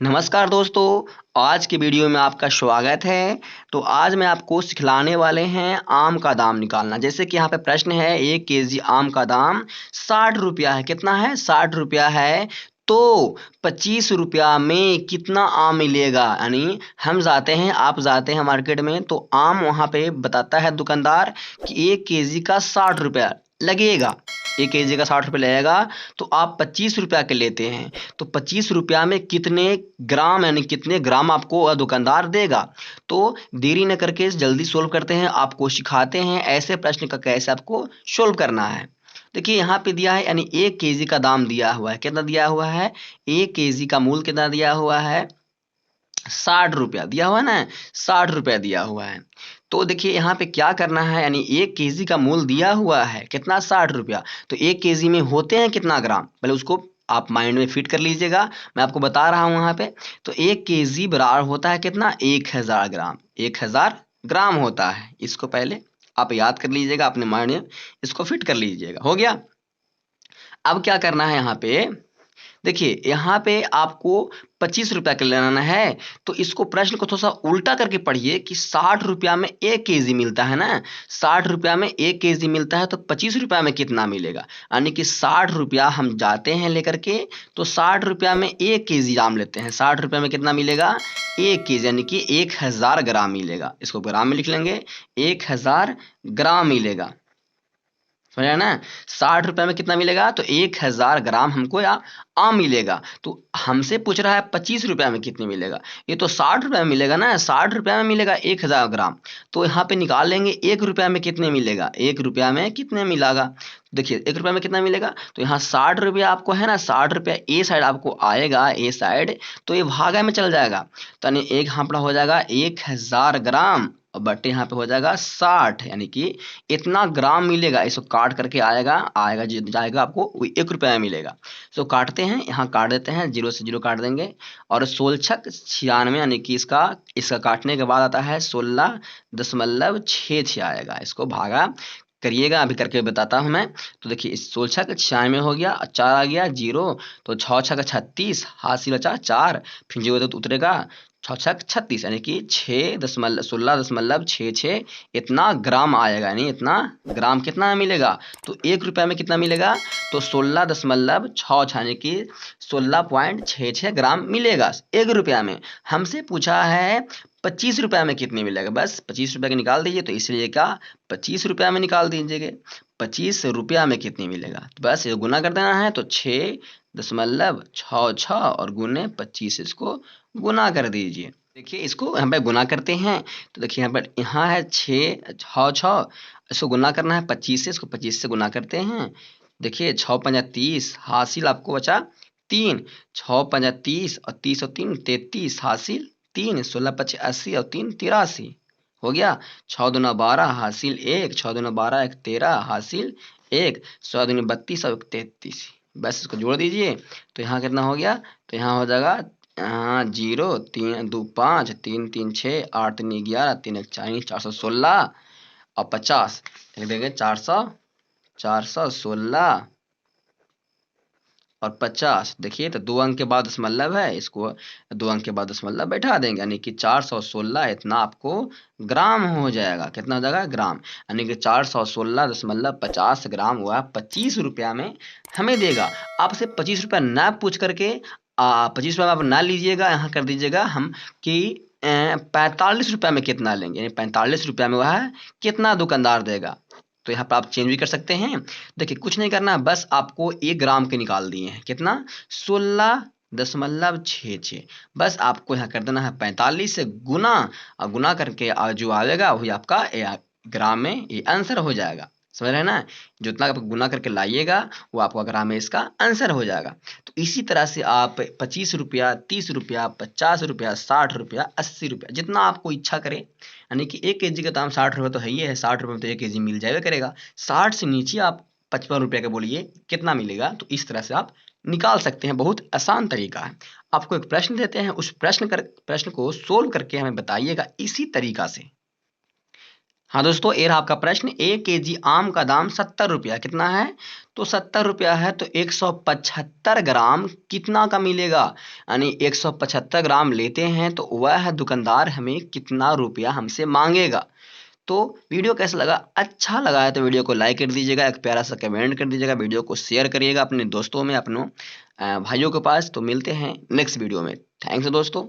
नमस्कार दोस्तों, आज की वीडियो में आपका स्वागत है। तो आज मैं आपको सिखलाने वाले हैं आम का दाम निकालना। जैसे कि यहाँ पे प्रश्न है 1 केजी आम का दाम 60 रुपया है। कितना है? 60 रुपया है। तो 25 रुपया में कितना आम मिलेगा? यानी हम जाते हैं, आप जाते हैं मार्केट में, तो आम वहाँ पे बताता है दुकानदार कि 1 केजी का 60 रुपया लगेगा। 1 केजी का 60 रुपये लगेगा। तो आप 25 रुपया के लेते हैं, तो 25 रुपया में कितने ग्राम यानी कितने ग्राम आपको दुकानदार देगा? तो देरी न करके जल्दी सोल्व करते हैं, आपको सिखाते हैं ऐसे प्रश्न का कैसे आपको सोल्व करना है। देखिए यहाँ पे दिया है, यानी 1 केजी का दाम दिया हुआ है। कितना दिया हुआ है? 1 केजी का मूल कितना दिया हुआ है? 60 रुपया दिया हुआ है ना, 60 रुपया दिया हुआ है। तो देखिए यहाँ पे क्या करना है, यानी 1 केजी का मूल दिया हुआ है कितना? 60 रुपया। तो 1 केजी में होते हैं कितना ग्राम, पहले उसको आप माइंड में फिट कर लीजिएगा। मैं आपको बता रहा हूँ यहाँ पे। तो 1 केजी बराबर होता है कितना? 1000 ग्राम। 1000 ग्राम होता है। इसको पहले आप याद कर लीजिएगा, अपने माइंड में इसको फिट कर लीजिएगा। हो गया? अब क्या करना है यहाँ पे? देखिए यहाँ पे आपको 25 रुपया का लेना है। तो इसको प्रश्न को थोड़ा सा उल्टा करके पढ़िए कि 60 रुपया में 1 केजी मिलता है ना, 60 रुपया में 1 केजी मिलता है, तो 25 रुपया में कितना मिलेगा? यानी कि 60 रुपया हम जाते हैं लेकर के, तो 60 रुपया में 1 केजी आम लेते हैं। 60 रुपया में कितना मिलेगा? 1 केजी, यानी कि 1000 ग्राम मिलेगा। इसको ग्राम में लिख लेंगे, 1000 ग्राम मिलेगा। समझा ना? 60 रुपए में कितना मिलेगा? तो 1000 ग्राम हमको या आम मिलेगा। तो हमसे पूछ रहा है 25 रुपया में कितने मिलेगा। ये तो 60 रुपया में मिलेगा ना, 60 रुपया में मिलेगा 1000 ग्राम। तो यहाँ पे निकाल लेंगे 1 रुपया में कितने मिलेगा। 1 रुपया में कितने मिलेगा? देखिए 1 रुपया में कितना मिलेगा, तो यहाँ 60 रुपया आपको है ना, 60 रुपया ए साइड आपको आएगा, ए साइड। तो ये भागा में चल जाएगा, तो यानी एक हाँपड़ा हो जाएगा 1000 ग्राम और बट्टे यहाँ पे हो जाएगा 60, यानी कि इतना ग्राम मिलेगा। इसको काट करके आएगा आएगा जाएगा आपको 1 रुपया में मिलेगा। तो काटते हैं, यहाँ काट देते हैं, 0 से 0 काट देंगे। और 16×96 यानी कि इसका इसका काटने के बाद आता है 16.66 आएगा। इसको भागा करिएगा, अभी करके बताता हूँ मैं। तो देखिए इस 16×96 हो गया, 4 आ गया 0, तो 6×6 = 36, हासिल बचा 4, फिर 0 तो उतरेगा, 6×6 = 36, यानी कि 16.66 इतना ग्राम आएगा। यानी इतना ग्राम कितना मिलेगा? तो 1 रुपया में कितना मिलेगा? तो 16.66 यानी कि 16.66 ग्राम मिलेगा 1 रुपया में। हमसे पूछा है 25 रुपया में कितने मिलेगा। बस 25 रुपया के निकाल दीजिए, तो इसलिए क्या 25 रुपया में निकाल दीजिएगा। 25 रुपया में कितने मिलेगा, तो बस ये गुना कर देना है। तो 6.66 और गुने 25, इसको गुना कर दीजिए। देखिए इसको यहाँ पे गुना करते हैं, तो देखिए यहाँ पर यहाँ है 6 इसको गुना करना है 25 से, इसको 25 से गुना करते हैं। देखिए 6×5 = 30, हासिल आपको बचा 3, 6×5 = 30 और 30 और 3 = 33, हासिल 3, 16×5 = 80 और 3 = 83 हो गया। 6×2 = 12, हासिल 1, 6×2 = 12, 1 13, हासिल 1, 16×2 = 32 और 33। बस इसको जोड़ दीजिए, तो यहाँ कितना हो गया? तो यहाँ हो जाएगा 0, 3 2 5, 3 3 6, 8 3 11, 3 1 40, 416 और 50 लिख देंगे। 416 और 50। देखिए तो 2 अंक के बाद दशमलव है, इसको 2 अंक के बाद दशमलव बैठा देंगे, यानी कि 416 इतना आपको ग्राम हो जाएगा। कितना हो जाएगा? ग्राम। यानी कि 416.50 ग्राम हुआ 25 रुपया में हमें देगा। आपसे 25 रुपया ना पूछ करके 25 रुपया आप ना लीजिएगा, यहाँ कर दीजिएगा हम कि 45 रुपया में कितना लेंगे, यानी 45 रुपया में वह कितना दुकानदार देगा। तो यहाँ पर आप चेंज भी कर सकते हैं। देखिए कुछ नहीं करना, बस आपको 1 ग्राम के निकाल दिए हैं। कितना? 16.66। बस आपको यहाँ कर देना है 45 से गुना, और गुना करके जो आएगा वही आपका ग्राम में ये आंसर हो जाएगा। समझ रहे हैं ना? जितना आप गुना करके लाइएगा वो आपका ग्राम में इसका आंसर हो जाएगा। तो इसी तरह से आप 25 रुपया, 30 रुपया, 50 रुपया, 60 रुपया, 80 रुपया, जितना आपको इच्छा करे। यानी कि 1 केजी का दाम 60 रुपये तो है ही है, 60 रुपये में तो 1 केजी मिल जाएगा करेगा। 60 से नीचे आप 55 रुपये का बोलिए कितना मिलेगा, तो इस तरह से आप निकाल सकते हैं। बहुत आसान तरीका है। आपको एक प्रश्न देते हैं, उस प्रश्न को सोल्व करके हमें बताइएगा इसी तरीका से। हाँ दोस्तों, ये रहा आपका प्रश्न। 1 केजी आम का दाम 70 रुपया कितना है? तो 70 रुपया है, तो 175 ग्राम कितना का मिलेगा? यानी 175 ग्राम लेते हैं तो वह दुकानदार हमें कितना रुपया हमसे मांगेगा। तो वीडियो कैसा लगा? अच्छा लगा है तो वीडियो को लाइक कर दीजिएगा, एक प्यारा सा कमेंट कर दीजिएगा, वीडियो को शेयर करिएगा अपने दोस्तों में, अपनों भाइयों के पास। तो मिलते हैं नेक्स्ट वीडियो में। थैंक्स दोस्तों।